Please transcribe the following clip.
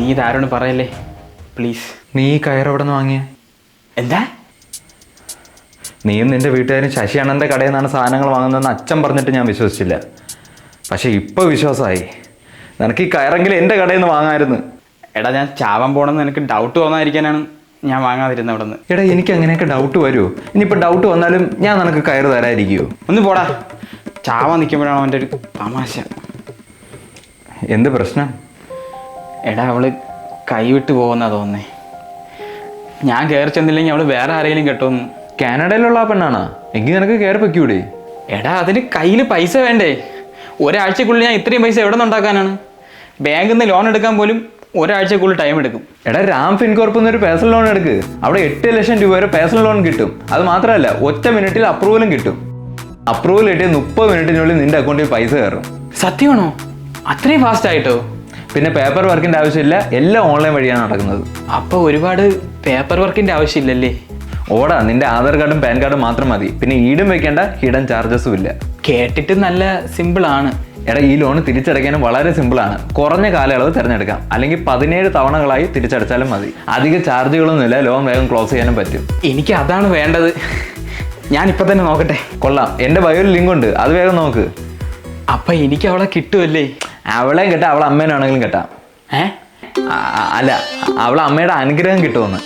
നീ ഇതാരോട് പറയല്ലേ പ്ലീസ്. നീ ഈ കയർ എവിടെ നിന്ന് വാങ്ങിയ? എന്താ? നീയും നിന്റെ വീട്ടുകാരും ശശി അണ്ണൻ്റെ കടയിൽ നിന്നാണ് സാധനങ്ങൾ വാങ്ങുന്നതെന്ന് അച്ഛൻ പറഞ്ഞിട്ട് ഞാൻ വിശ്വസിച്ചില്ല. പക്ഷെ ഇപ്പോൾ വിശ്വാസമായി. നിനക്ക് ഈ കയറെങ്കിലും എൻ്റെ കടയിൽ നിന്ന് വാങ്ങാമായിരുന്നു. എടാ ഞാൻ ചാവാൻ പോകണമെന്ന് എനിക്ക് ഡൗട്ട് തോന്നാതിരിക്കാനാണ് ഞാൻ വാങ്ങാതിരുന്നത് അവിടെ നിന്ന്. എടാ എനിക്ക് അങ്ങനെയൊക്കെ ഡൗട്ട് വരുമോ? ഇനിയിപ്പോൾ ഡൗട്ട് വന്നാലും ഞാൻ നിനക്ക് കയറ് തരാതിരിക്കുമോ? ഒന്ന് പോടാ. ചാവാൻ നിൽക്കുമ്പോഴാണ് അവൻ്റെ ഒരു തമാശ. എന്ത് പ്രശ്നം? എടാ അവള് കൈവിട്ട് പോകുന്നാ തോന്നേ. ഞാൻ കയറി ചെന്നില്ലെങ്കിൽ അവള് വേറെ ആരെങ്കിലും കെട്ടുമെന്ന്. കാനഡയിലുള്ള ആ പെണ്ണാണോ? എങ്കിൽ നിനക്ക് കയറി പൊയ്ക്കൂടെ? എടാ അതിന് കയ്യിൽ പൈസ വേണ്ടേ? ഒരാഴ്ചക്കുള്ളിൽ ഞാൻ ഇത്രയും പൈസ എവിടെ നിന്ന് ഉണ്ടാക്കാനാണ്? ബാങ്കിൽ നിന്ന് ലോൺ എടുക്കാൻ പോലും ഒരാഴ്ചക്കുള്ളിൽ ടൈം എടുക്കും. എടാ രാം ഫിൻകോർപ്പിൽ നിന്ന് ഒരു പേഴ്സണൽ ലോൺ എടുക്ക്. അവിടെ 8 ലക്ഷം രൂപ വരെ പേഴ്സണൽ ലോൺ കിട്ടും. അത് മാത്രമല്ല ഒറ്റ മിനിറ്റിൽ അപ്രൂവലും കിട്ടും. അപ്രൂവൽ കിട്ടിയ 30 മിനിറ്റിനുള്ളിൽ നിന്റെ അക്കൗണ്ടിൽ പൈസ കയറും. സത്യമാണോ? അത്രയും ഫാസ്റ്റ് ആയിട്ടോ? പിന്നെ പേപ്പർ വർക്കിന്റെ ആവശ്യമില്ല, എല്ലാം ഓൺലൈൻ വഴിയാണ് നടക്കുന്നത്. അപ്പോൾ ഒരുപാട് പേപ്പർ വർക്കിന്റെ ആവശ്യമില്ലല്ലേ? ഓടാ, നിന്റെ ആധാർ കാർഡും പാൻ കാർഡും മാത്രം മതി. പിന്നെ ഈടും വെക്കേണ്ട, ഹിഡൻ ചാർജസും ഇല്ല. കേട്ടിട്ട് നല്ല സിമ്പിൾ ആണ്. എടാ ഈ ലോൺ തിരിച്ചടയ്ക്കാനും വളരെ സിമ്പിളാണ്. കുറഞ്ഞ കാലയളവ് തിരഞ്ഞെടുക്കാം, അല്ലെങ്കിൽ 17 തവണകളായി തിരിച്ചടച്ചാലും മതി. അധിക ചാർജുകളൊന്നുമില്ല, ലോൺ വേഗം ക്ലോസ് ചെയ്യാനും പറ്റും. എനിക്ക് അതാണ് വേണ്ടത്. ഞാനിപ്പോൾ തന്നെ നോക്കട്ടെ. കൊള്ളാം, എൻ്റെ ബയോയിൽ ലിങ്ക് ഉണ്ട്, അത് വേഗം നോക്ക്. അപ്പം എനിക്ക് അവളെ കിട്ടുമല്ലേ? അവളെയും കെട്ടാം, അവളെ അമ്മേനാണെങ്കിലും കെട്ടാം. അല്ല, അവളെ അമ്മയുടെ അനുഗ്രഹം കിട്ടുമെന്ന്.